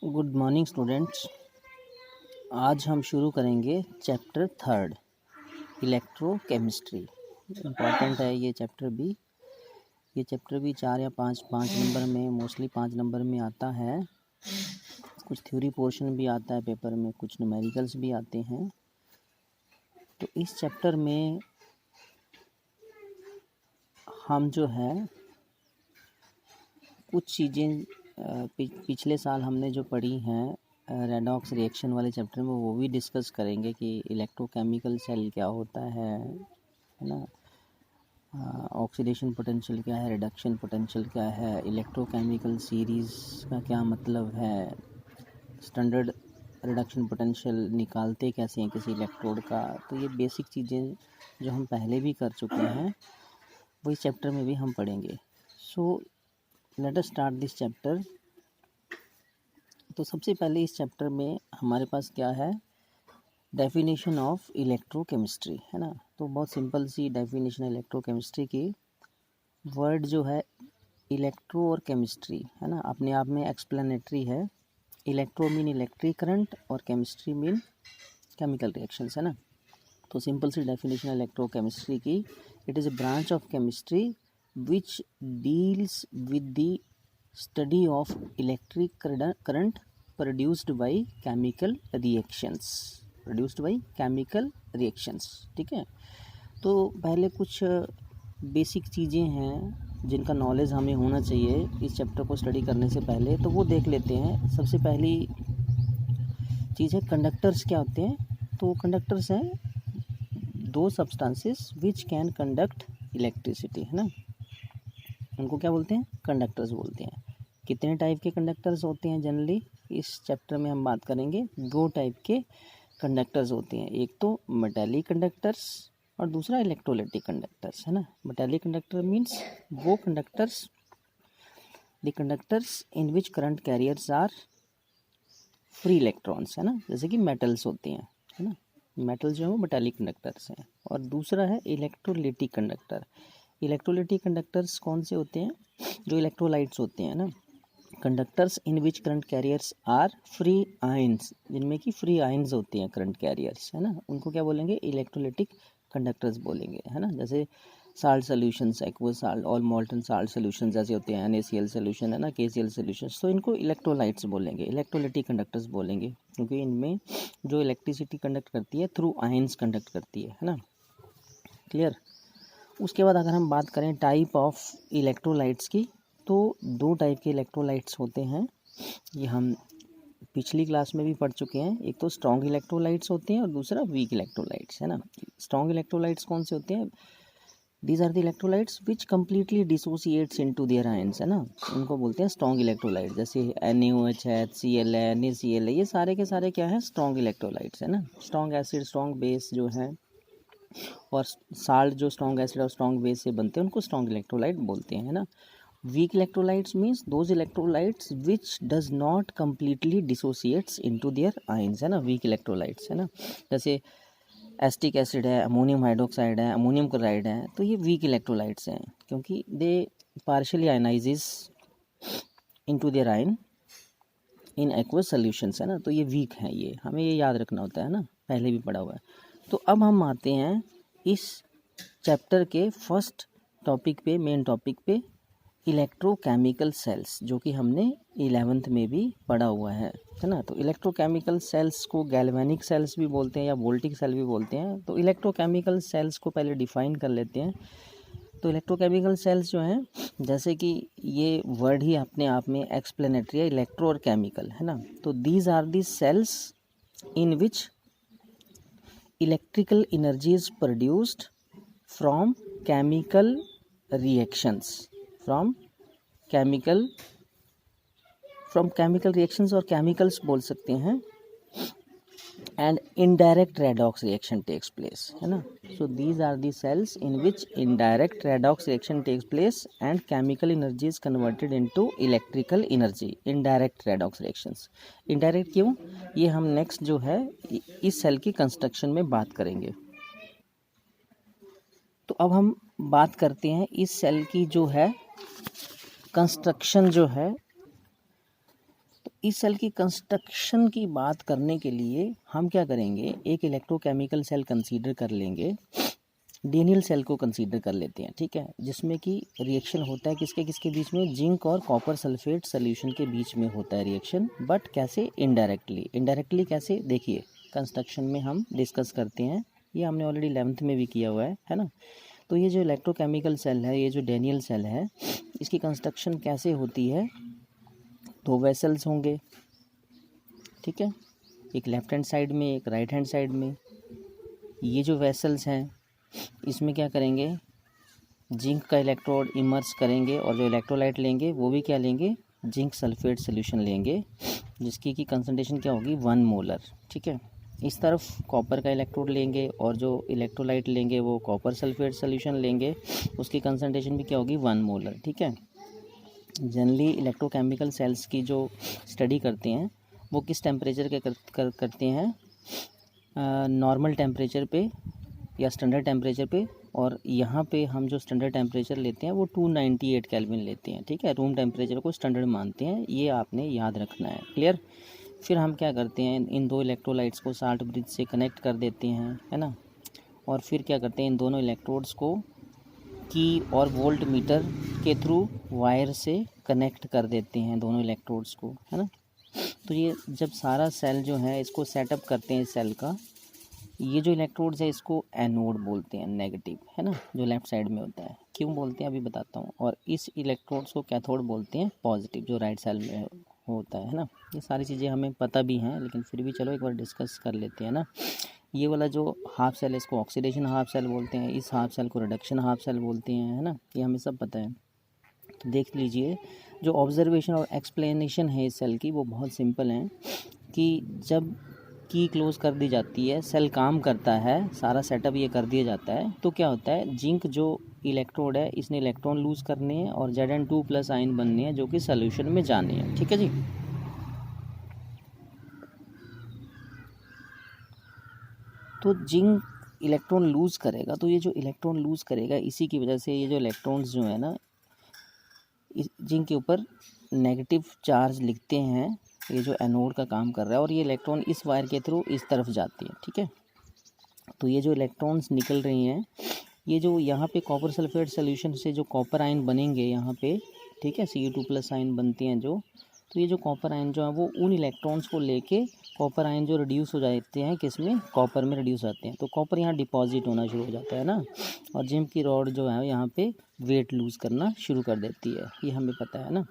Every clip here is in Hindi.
Good morning students. आज हम शुरू करेंगे चैप्टर 3 इलेक्ट्रोकेमिस्ट्री। इम्पॉर्टेंट है ये चैप्टर भी। ये चैप्टर भी 4 या 5 नंबर में, मोस्टली 5 नंबर में आता है। कुछ थ्योरी पोर्शन भी आता है पेपर में, कुछ न्यूमेरिकल्स भी आते हैं। तो इस चैप्टर में हम जो है कुछ चीज़ें पिछले साल हमने जो पढ़ी हैं रेडॉक्स रिएक्शन वाले चैप्टर में, वो भी डिस्कस करेंगे कि इलेक्ट्रोकेमिकल सेल क्या होता है ना, ऑक्सीडेशन पोटेंशियल क्या है, रिडक्शन पोटेंशियल क्या है, इलेक्ट्रोकेमिकल सीरीज़ का क्या मतलब है, स्टैंडर्ड रिडक्शन पोटेंशियल निकालते कैसे हैं किसी इलेक्ट्रोड का। तो ये बेसिक चीज़ें जो हम पहले भी कर चुके हैं वो इस चैप्टर में भी हम पढ़ेंगे। So let us start this chapter. तो सबसे पहले इस चैप्टर में हमारे पास क्या है, डेफिनेशन ऑफ इलेक्ट्रोकेमिस्ट्री है ना। तो बहुत सिंपल सी डेफिनेशन है इलेक्ट्रोकेमिस्ट्री की। वर्ड जो है इलेक्ट्रो और केमिस्ट्री है ना, अपने आप में एक्सप्लेनेटरी है। इलेक्ट्रो मीन इलेक्ट्रिक करंट और केमिस्ट्री मीन केमिकल रिएक्शंस है ना। तो सिंपल सी डेफिनेशन इलेक्ट्रोकेमिस्ट्री की, it is a branch of chemistry which deals with the study of electric current produced by chemical reactions. ठीक है। तो पहले कुछ बेसिक चीज़ें हैं जिनका नॉलेज हमें होना चाहिए इस चैप्टर को स्टडी करने से पहले, तो वो देख लेते हैं। सबसे पहली चीज़ है कंडक्टर्स क्या होते हैं। तो कंडक्टर्स हैं दो substances which can conduct electricity है ना, उनको क्या बोलते हैं, कंडक्टर्स बोलते हैं। कितने टाइप के कंडक्टर्स होते हैं जनरली, इस चैप्टर में हम बात करेंगे। 2 टाइप के कंडक्टर्स होते हैं, एक तो मेटालिक कंडक्टर्स और दूसरा इलेक्ट्रोलाइटिक कंडक्टर्स है ना। मेटालिक कंडक्टर मीन्स वो conductors, the conductors in which current carriers are free electrons है ना, जैसे कि मेटल्स होते हैं है ना। मेटल जो है वो मेटालिक कंडक्टर्स हैं। और दूसरा है इलेक्ट्रोलाइटिक कंडक्टर। इलेक्ट्रोलाइटिक कंडक्टर्स कौन से होते हैं, जो इलेक्ट्रोलाइट्स होते हैं ना। Conductors in which current carriers are free ions, जिनमें कि फ्री आयंस होते हैं करंट कैरियर्स है ना, उनको क्या बोलेंगे, इलेक्ट्रोलाइटिक कंडक्टर्स बोलेंगे है ना। जैसे साल्ट सोल्यूशंस, एक्वस साल्ट और मोल्टन साल्ट सोल्यूशंस जैसे होते हैं, NaCl सोल्यूशन है ना, KCl सोल्यूशंस, तो इनको इलेक्ट्रोलाइट्स बोलेंगे, इलेक्ट्रोलाइटिक कंडक्टर्स बोलेंगे, क्योंकि इनमें जो इलेक्ट्रिसिटी कंडक्ट करती है थ्रू आयंस कंडक्ट करती है ना। क्लियर। उसके बाद अगर हम बात करें टाइप ऑफ इलेक्ट्रोलाइट्स की, तो 2 टाइप के इलेक्ट्रोलाइट्स होते हैं। ये हम पिछली क्लास में भी पढ़ चुके हैं। एक तो स्ट्रॉन्ग इलेक्ट्रोलाइट्स होते हैं और दूसरा वीक इलेक्ट्रोलाइट्स है ना। स्ट्रॉन्ग इलेक्ट्रोलाइट्स कौन से होते हैं, these are the electrolytes which completely dissociates into their ions है ना, उनको बोलते हैं स्ट्रॉन्ग इलेक्ट्रोलाइट। जैसे NaOH है, HCl है, NaCl है, ये सारे के सारे क्या है, स्ट्रॉन्ग इलेक्ट्रोलाइट्स है ना। स्ट्रॉन्ग एसिड, स्ट्रॉन्ग बेस जो है, और साल्ट जो स्ट्रॉन्ग एसिड और स्ट्रॉन्ग बेस से बनते हैं, उनको स्ट्रॉन्ग इलेक्ट्रोलाइट बोलते हैं ना। Weak electrolytes means those electrolytes which does not completely dissociates into their ions है ना, वीक इलेक्ट्रोलाइट्स है ना। जैसे एसिटिक एसिड है, अमोनियम हाइड्रोक्साइड है, अमोनियम क्लोराइड है, तो ये वीक इलेक्ट्रोलाइट्स हैं क्योंकि they partially ionises into their ion in aqueous solutions है ना। तो ये वीक हैं, ये हमें ये याद रखना होता है ना, पहले भी पढ़ा हुआ है। तो अब हम आते हैं इस चैप्टर के फर्स्ट टॉपिक पे, मेन टॉपिक पे, इलेक्ट्रोकेमिकल सेल्स, जो कि हमने 11th में भी पढ़ा हुआ है ना। तो इलेक्ट्रोकेमिकल सेल्स को गैल्वेनिक सेल्स भी बोलते हैं या वोल्टिक सेल भी बोलते हैं। तो इलेक्ट्रोकेमिकल सेल्स को पहले डिफाइन कर लेते हैं। तो इलेक्ट्रोकेमिकल सेल्स जो हैं, जैसे कि ये वर्ड ही अपने आप में एक्सप्लेनेटरी है, इलेक्ट्रो और केमिकल है ना। तो these are the cells in which electrical energy is produced from chemical reactions, from chemical reactions और केमिकल्स बोल सकते हैं, and indirect redox reaction takes place है ना। So these are the cells in which indirect redox reaction takes place and chemical energy is converted into electrical energy. Indirect redox reactions, indirect क्यों, ये हम नेक्स्ट जो है इस सेल की कंस्ट्रक्शन में बात करेंगे। तो अब हम बात करते हैं इस सेल की जो है कंस्ट्रक्शन जो है। तो इस सेल की कंस्ट्रक्शन की बात करने के लिए हम क्या करेंगे, एक इलेक्ट्रोकेमिकल सेल कंसीडर कर लेंगे, डेनियल सेल को कंसीडर कर लेते हैं, ठीक है, जिसमें कि रिएक्शन होता है किसके किसके बीच में, जिंक और कॉपर सल्फेट सोल्यूशन के बीच में होता है रिएक्शन, बट कैसे, इनडायरेक्टली कैसे, देखिए कंस्ट्रक्शन में हम डिस्कस करते हैं, ये हमने ऑलरेडी 11th में भी किया हुआ है ना। तो ये जो इलेक्ट्रोकेमिकल सेल है, ये जो डेनियल सेल है, इसकी कंस्ट्रक्शन कैसे होती है, दो वेसल्स होंगे, ठीक है, एक लेफ्ट हैंड साइड में, एक राइट हैंड साइड में। ये जो वेसल्स हैं इसमें क्या करेंगे, जिंक का इलेक्ट्रोड इमर्स करेंगे और जो इलेक्ट्रोलाइट लेंगे वो भी क्या लेंगे, जिंक सल्फेट सोल्यूशन लेंगे, जिसकी की कंसंट्रेशन क्या होगी, 1 मोलर, ठीक है। इस तरफ कॉपर का इलेक्ट्रोड लेंगे और जो इलेक्ट्रोलाइट लेंगे वो कॉपर सल्फेट सोल्यूशन लेंगे, उसकी कंसंट्रेशन भी क्या होगी, 1 मोलर, ठीक है। जनरली इलेक्ट्रोकेमिकल सेल्स की जो स्टडी करते हैं वो किस टेम्परेचर के करते हैं, नॉर्मल टेम्परेचर पे या स्टैंडर्ड टेम्परेचर पे, और यहाँ पे हम जो स्टैंडर्ड टेम्परेचर लेते हैं वो 298 केल्विन लेते हैं, ठीक है, रूम टेम्परेचर को स्टैंडर्ड मानते हैं, ये आपने याद रखना है, क्लियर। फिर हम क्या करते हैं, इन दो इलेक्ट्रोलाइट्स को साल्ट ब्रिज से कनेक्ट कर देते हैं, है ना, और फिर क्या करते हैं, इन दोनों इलेक्ट्रोड्स को की और वोल्ट मीटर के थ्रू वायर से कनेक्ट कर देते हैं दोनों इलेक्ट्रोड्स को, है ना। तो ये जब सारा सेल जो है इसको सेटअप करते हैं, इस सेल का, ये जो इलेक्ट्रोड्स है इसको एनोड बोलते हैं, नेगेटिव, है ना, जो लेफ्ट साइड में होता है, क्यों बोलते हैं अभी बताता हूँ, और इस इलेक्ट्रोड्स को कैथोड बोलते हैं, पॉजिटिव, जो राइट साइड में होता है ना। ये सारी चीज़ें हमें पता भी हैं, लेकिन फिर भी चलो एक बार डिस्कस कर लेते हैं ना। ये वाला जो हाफ सेल है इसको ऑक्सीडेशन हाफ सेल बोलते हैं, इस हाफ सेल को रिडक्शन हाफ सेल बोलते हैं, है ना, ये हमें सब पता है। तो देख लीजिए, जो ऑब्जर्वेशन और एक्सप्लेनेशन है इस सेल की वो बहुत सिंपल है, कि जब की क्लोज कर दी जाती है, सेल काम करता है, सारा सेटअप ये कर दिया जाता है, तो क्या होता है, जिंक जो इलेक्ट्रोड है इसने इलेक्ट्रॉन लूज करने हैं और Zn2+ आयन बनने हैं जो कि सोल्यूशन में जाने हैं, ठीक है जी। तो जिंक इलेक्ट्रॉन लूज करेगा, तो ये जो इलेक्ट्रॉन लूज करेगा इसी की वजह से ये जो इलेक्ट्रॉन्स जो है ना, जिंक के ऊपर नेगेटिव चार्ज लिखते हैं, ये जो एनोड का काम कर रहा है, और ये इलेक्ट्रॉन इस वायर के थ्रू इस तरफ जाती है, ठीक है। तो ये जो इलेक्ट्रॉन्स निकल रही हैं, ये जो यहाँ पे कॉपर सल्फेट सोल्यूशन से जो कॉपर आयन बनेंगे यहाँ पे, ठीक है, Cu2+ आयन बनती हैं जो, तो ये जो कॉपर आयन जो है वो उन इलेक्ट्रॉन्स को लेके, कॉपर आयन जो रिड्यूस हो जाते हैं किस में, कॉपर में रिड्यूस आते हैं, तो कॉपर यहाँ डिपॉजिट होना शुरू हो जाता है ना, और जिंक की रॉड जो है यहाँ पे वेट लूज करना शुरू कर देती है, ये हमें पता है ना।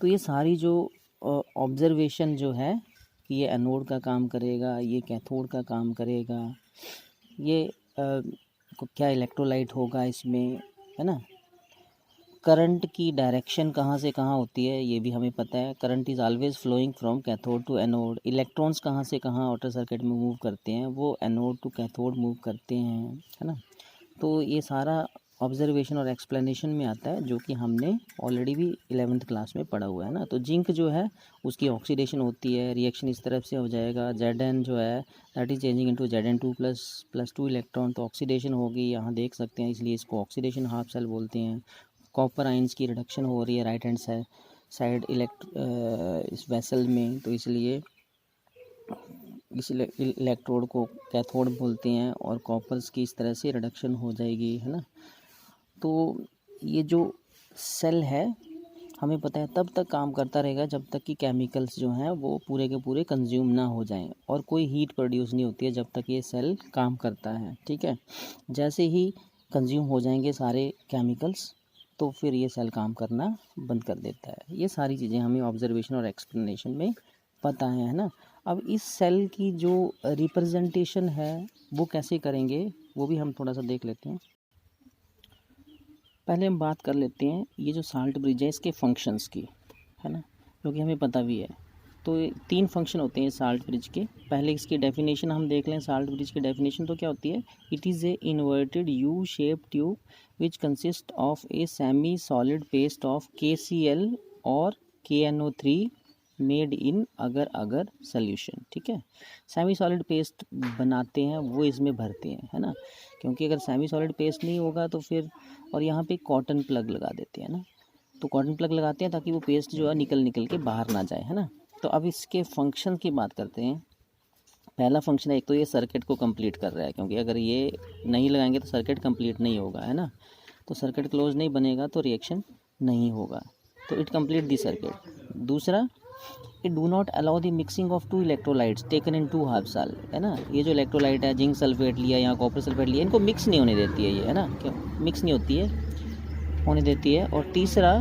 तो ये सारी जो ऑब्जर्वेशन जो है कि ये एनोड का काम करेगा, ये कैथोड का काम करेगा, ये क्या इलेक्ट्रोलाइट होगा इसमें, है ना, करंट की डायरेक्शन कहाँ से कहाँ होती है ये भी हमें पता है, current is always flowing from cathode to anode, electrons कहाँ से कहाँ आउटर सर्किट में मूव करते हैं, वो एनोड टू कैथोड मूव करते हैं, है ना। तो ये सारा ऑब्जर्वेशन और एक्सप्लेनेशन में आता है, जो कि हमने ऑलरेडी भी 11th क्लास में पढ़ा हुआ है ना। तो जिंक जो है उसकी ऑक्सीडेशन होती है, रिएक्शन इस तरफ से हो जाएगा, Zn जो है that is changing into Zn2++2 electron, तो ऑक्सीडेशन होगी, यहाँ देख सकते हैं, इसलिए इसको ऑक्सीडेशन हाफ सेल बोलते हैं। कॉपर आइंस की रिडक्शन हो रही है राइट हैंड साइड इस वेसल में, तो इसलिए इस इलेक्ट्रोड को कैथोड बोलते हैं, और कॉपर्स की इस तरह से रिडक्शन हो जाएगी, है ना। तो ये जो सेल है हमें पता है तब तक काम करता रहेगा जब तक कि केमिकल्स जो हैं वो पूरे के पूरे कंज्यूम ना हो जाएं, और कोई हीट प्रोड्यूस नहीं होती है जब तक ये सेल काम करता है, ठीक है। जैसे ही कंज्यूम हो जाएंगे सारे केमिकल्स, तो फिर ये सेल काम करना बंद कर देता है। ये सारी चीज़ें हमें ऑब्जर्वेशन और एक्सप्लेनेशन में पता है ना। अब इस सेल की जो रिप्रेजेंटेशन है वो कैसे करेंगे वो भी हम थोड़ा सा देख लेते हैं। पहले हम बात कर लेते हैं ये जो साल्ट ब्रिज है इसके फंक्शंस की, है ना, क्योंकि हमें पता भी है। तो 3 फंक्शन होते हैं साल्ट ब्रिज के। पहले इसकी डेफिनेशन हम देख लें। साल्ट ब्रिज की डेफिनेशन तो क्या होती है, it is a inverted U shape tube which consist of a semi solid paste of KCl और KNO3 मेड इन अगर अगर सोल्यूशन, ठीक है। सेमी सॉलिड पेस्ट बनाते हैं वो इसमें भरते हैं, है ना, क्योंकि अगर सेमी सॉलिड पेस्ट नहीं होगा तो फिर, और यहाँ पे कॉटन प्लग लगा देते हैं ना, तो कॉटन प्लग लगाते हैं ताकि वो पेस्ट जो है निकल के बाहर ना जाए, है ना। तो अब इसके फंक्शन की बात करते हैं। पहला फंक्शन है, एक तो ये सर्किट को कंप्लीट कर रहा है, क्योंकि अगर ये नहीं लगाएंगे तो सर्किट कंप्लीट नहीं होगा, है ना। तो सर्किट क्लोज नहीं बनेगा तो रिएक्शन नहीं होगा, तो इट कंप्लीट दी सर्किट। दूसरा, it do not allow the mixing of two electrolytes taken in two half cell, है ना। ये जो इलेक्ट्रोलाइट है, जिंक सल्फेट लिया या कॉपर सल्फेट लिया, इनको मिक्स नहीं होने देती है ये, है ना, क्यों मिक्स नहीं होने देती है। और तीसरा,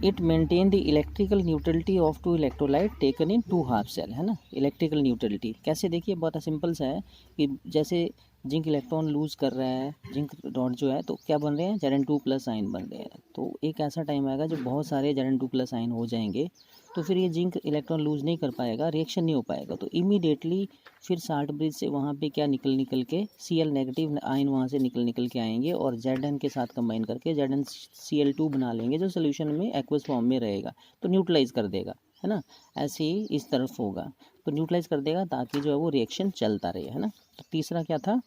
it maintain the electrical neutrality of two electrolyte taken in two half cell, है ना। इलेक्ट्रिकल न्यूट्रलिटी कैसे, देखिए बहुत सिंपल सा है कि जैसे जिंक इलेक्ट्रॉन लूज कर रहा है, जिंक डॉट जो है, तो क्या बन रहे हैं, Zn2+ आयन बन रहे हैं। तो एक ऐसा टाइम आएगा जब बहुत सारे Zn2+ आयन हो जाएंगे, तो फिर ये जिंक इलेक्ट्रॉन लूज नहीं कर पाएगा, रिएक्शन नहीं हो पाएगा। तो इमीडिएटली फिर साल्ट ब्रिज से वहाँ पे क्या निकल के Cl नेगेटिव आयन वहाँ से निकल के आएंगे और Zn के साथ कंबाइन करके ZnCl2 बना लेंगे, जो सोल्यूशन में एक्वस फॉर्म में रहेगा, तो न्यूट्रलाइज कर देगा, है ना। ऐसे ही इस तरफ होगा, तो न्यूट्रलाइज कर देगा ताकि जो है वो रिएक्शन चलता रहे, है ना। तो तीसरा क्या था,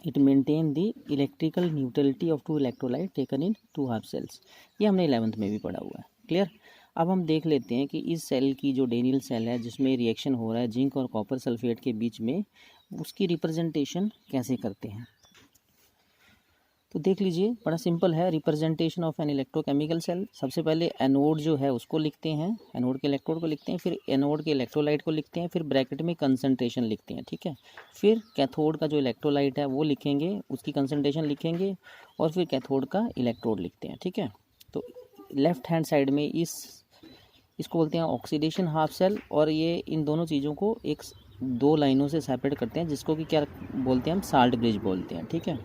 it maintain the electrical neutrality of two electrolyte taken in two half cells. ये हमने 11th में भी पढ़ा हुआ है, क्लियर। अब हम देख लेते हैं कि इस सेल की जो डेनियल सेल है जिसमें रिएक्शन हो रहा है जिंक और कॉपर सल्फेट के बीच में, उसकी रिप्रेजेंटेशन कैसे करते हैं। तो देख लीजिए, बड़ा सिंपल है। Representation of an electrochemical cell, सबसे पहले एनोड जो है उसको लिखते हैं, एनोड के इलेक्ट्रोड को लिखते हैं, फिर एनोड के इलेक्ट्रोलाइट को लिखते हैं, फिर ब्रैकेट में कंसंट्रेशन लिखते हैं, ठीक है। फिर कैथोड का जो इलेक्ट्रोलाइट है वो लिखेंगे, उसकी कंसंट्रेशन लिखेंगे, और फिर कैथोड का इलेक्ट्रोड लिखते हैं, ठीक है। तो लेफ्ट हैंड साइड में इसको बोलते हैं ऑक्सीडेशन हाफ सेल, और ये इन दोनों चीज़ों को एक दो लाइनों से सेपरेट करते हैं, जिसको कि क्या बोलते हैं, हम साल्ट ब्रिज बोलते हैं, ठीक है।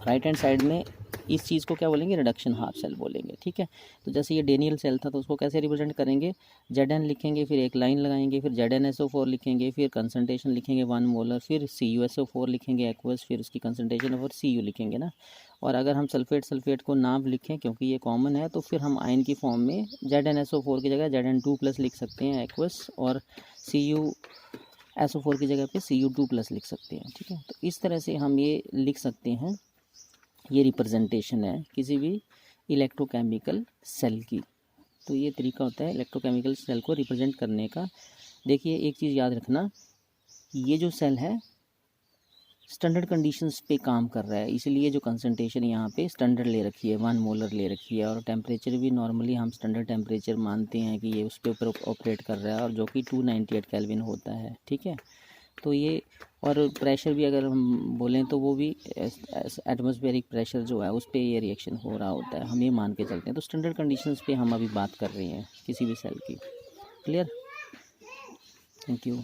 राइट हैंड साइड में इस चीज़ को क्या बोलेंगे, रिडक्शन हाफ सेल बोलेंगे, ठीक है। तो जैसे ये डेनियल सेल था तो उसको कैसे रिप्रेजेंट करेंगे, Zn लिखेंगे, फिर एक लाइन लगाएंगे, फिर ZnSO4 लिखेंगे, फिर कंसंट्रेशन लिखेंगे 1 मोलर, फिर CuSO4 लिखेंगे एक्वस, फिर उसकी कंसंट्रेशन और Cu लिखेंगे ना। और अगर हम सल्फेट को नाम लिखें क्योंकि ये कॉमन है, तो फिर हम आयन की फॉर्म में ZnSO4 की जगह Zn2+ लिख सकते हैं एक्वस, और CuSO4 की जगह पे Cu2+ लिख सकते हैं, ठीक है। तो इस तरह से हम ये लिख सकते हैं, ये रिप्रेजेंटेशन है किसी भी इलेक्ट्रोकेमिकल सेल की। तो ये तरीका होता है इलेक्ट्रोकेमिकल सेल को रिप्रेजेंट करने का। देखिए एक चीज़ याद रखना, ये जो सेल है स्टैंडर्ड कंडीशंस पे काम कर रहा है, इसलिए जो कंसंट्रेशन यहाँ पे स्टैंडर्ड ले रखी है, 1 मोलर ले रखी है, और टेम्परेचर भी नॉर्मली हम स्टैंडर्ड टेम्परेचर मानते हैं कि ये उसके ऊपर ऑपरेट कर रहा है, और जो कि 298 केल्विन होता है, ठीक है। तो ये, और प्रेशर भी अगर हम बोलें तो वो भी एटमॉस्फेरिक प्रेशर जो है उस पर ये रिएक्शन हो रहा होता है, हम ये मान के चलते हैं। तो स्टैंडर्ड कंडीशंस पे हम अभी बात कर रहे हैं किसी भी सेल की, क्लियर। Thank you.